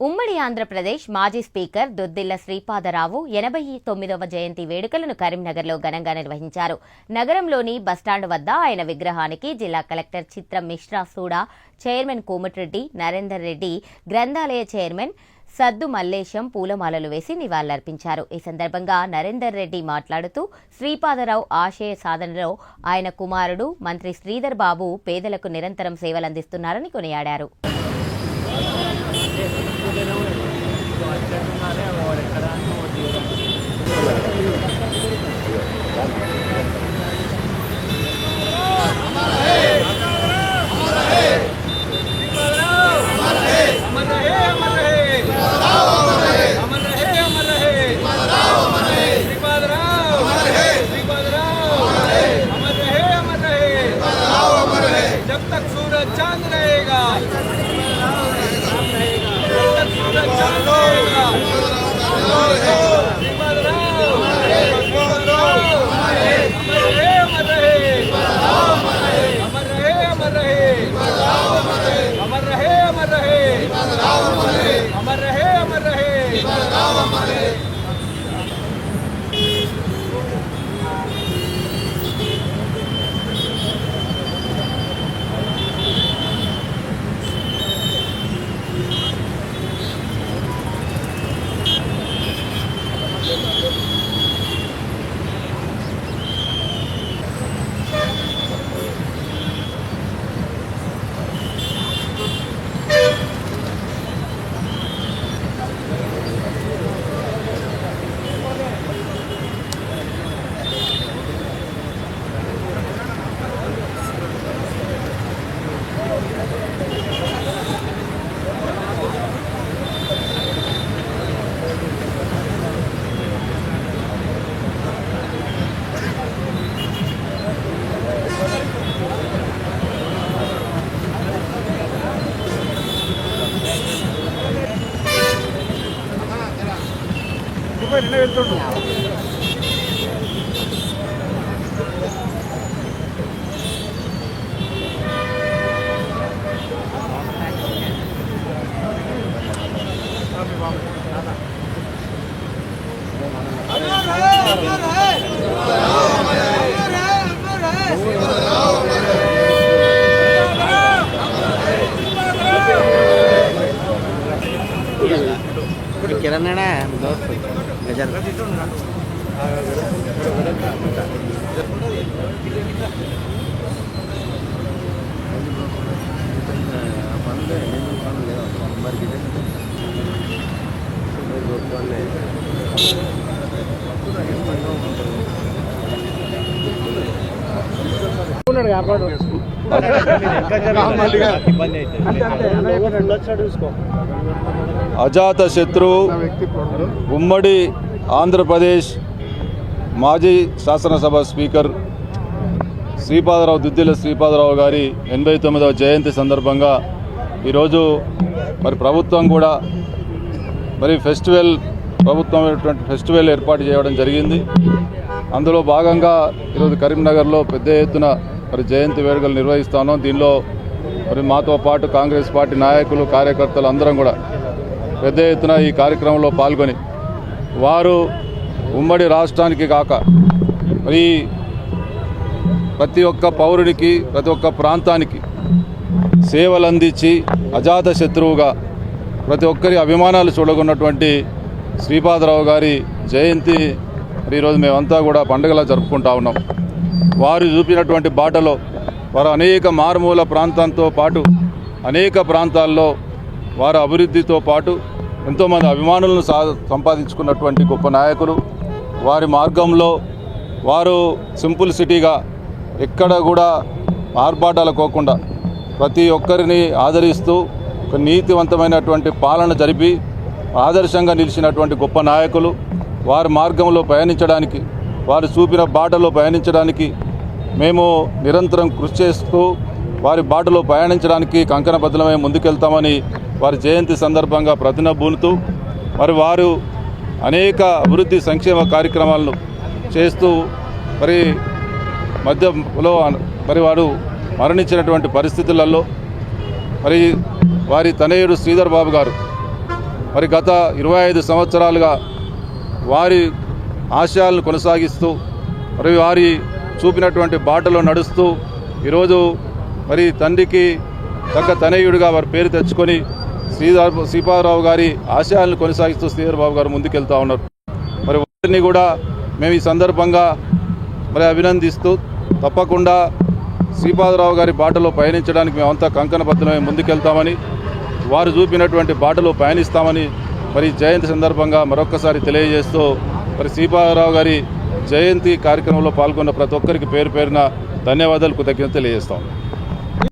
ఉమ్మడి ఆంధ్రప్రదేశ్ మాజీ స్పీకర్ దుద్దిళ్ల శ్రీపాదరావు 89వ జయంతి వేడుకలను కరీంనగర్లో ఘనంగా నిర్వహించారు. నగరంలోని బస్టాండ్ వద్ద ఆయన విగ్రహానికి జిల్లా కలెక్టర్ చిత్రం మిశ్రా సూడా, చైర్మన్ కోమటిరెడ్డి నరేందర్ రెడ్డి, గ్రంథాలయ చైర్మన్ సద్దు మల్లేశం పూలమాలలు వేసి నివాళులర్పించారు. ఈ సందర్భంగా నరేందర్ రెడ్డి మాట్లాడుతూ శ్రీపాదరావు ఆశయ సాధనలో ఆయన కుమారుడు మంత్రి శ్రీధర్ బాబు పేదలకు నిరంతరం సేవలందిస్తున్నారని కొనియాడారు. जब तक सूरज चांद रहेगा, दोस्त गजर అజాత శత్రువు ఉమ్మడి ఆంధ్రప్రదేశ్ మాజీ శాసనసభ స్పీకర్ దుద్దిళ్ల శ్రీపాదరావు గారి 89వ జయంతి సందర్భంగా ఈరోజు ప్రభుత్వం కూడా ఫెస్టివల్ ఏర్పాటు చేయడం జరిగింది. అందులో భాగంగా ఈరోజు కరీంనగర్లో పెద్ద ఎత్తున జయంతి వేడుకలు నిర్వహిస్తాను. దీనిలో మాతో పాటు కాంగ్రెస్ పార్టీ నాయకులు, కార్యకర్తలు అందరం కూడా పెద్ద ఎత్తున ఈ కార్యక్రమంలో పాల్గొని వారు ఉమ్మడి రాష్ట్రానికి కాక ప్రతి ఒక్క పౌరుడికి, ప్రతి ఒక్క ప్రాంతానికి సేవలు అందించి అజాత శత్రువుగా ప్రతి ఒక్కరి అభిమానాలు చూడగొన్నటువంటి శ్రీపాదరావు గారి జయంతి ఈరోజు మేమంతా కూడా పండుగలా జరుపుకుంటా ఉన్నాం. వారు చూపినటువంటి బాటలో వారు అనేక మారుమూల ప్రాంతంతో పాటు అనేక ప్రాంతాల్లో వారి అభివృద్ధితో పాటు ఎంతోమంది అభిమానులను సంపాదించుకున్నటువంటి గొప్ప నాయకులు. వారి మార్గంలో వారు సింపుల్ సిటీగా ఎక్కడ కూడా ఆర్భాటాలు కోకుండా ప్రతి ఒక్కరిని ఆదరిస్తూ ఒక నీతివంతమైనటువంటి పాలన జరిపి ఆదర్శంగా నిలిచినటువంటి గొప్ప నాయకులు. వారి మార్గంలో పయనించడానికి, వారు చూపిన బాటలో పయనించడానికి మేము నిరంతరం కృషి చేస్తూ వారి బాటలో పయనించడానికి కంకణబద్ధమై ముందుకెళ్తామని వారి జయంతి సందర్భంగా ప్రతినబూనుతూ వారు అనేక అభివృద్ధి సంక్షేమ కార్యక్రమాలను చేస్తూ మధ్యలో వారు మరణించినటువంటి పరిస్థితులలో వారి తనయుడు శ్రీధర్ బాబు గారు మరి గత 25 సంవత్సరాలుగా వారి ఆశయాలను కొనసాగిస్తూ మరి వారి చూపినటువంటి బాటలో నడుస్తూ ఈరోజు మరి తండ్రికి తగ్గ తనయుడిగా వారి పేరు తెచ్చుకొని శ్రీపాదరావు గారి ఆశయాలను కొనసాగిస్తూ శ్రీధర్ బాబు గారు ముందుకెళ్తూ ఉన్నారు. మరి వారిని కూడా మేము ఈ సందర్భంగా మరి అభినందిస్తూ తప్పకుండా శ్రీపాదరావు గారి బాటలో పయనించడానికి మేమంతా కంకణబద్ధమై ముందుకెళ్తామని, వారు చూపినటువంటి బాటలో పయనిస్తామని మరి జయంతి సందర్భంగా మరొక్కసారి తెలియజేస్తూ మరి శ్రీపాదరావు గారి జయంతి కార్యక్రమంలో పాల్గొన్న ప్రతి ఒక్కరికి పేరు పేరున ధన్యవాదాలు, కృతజ్ఞతలు తెలియజేస్తాం.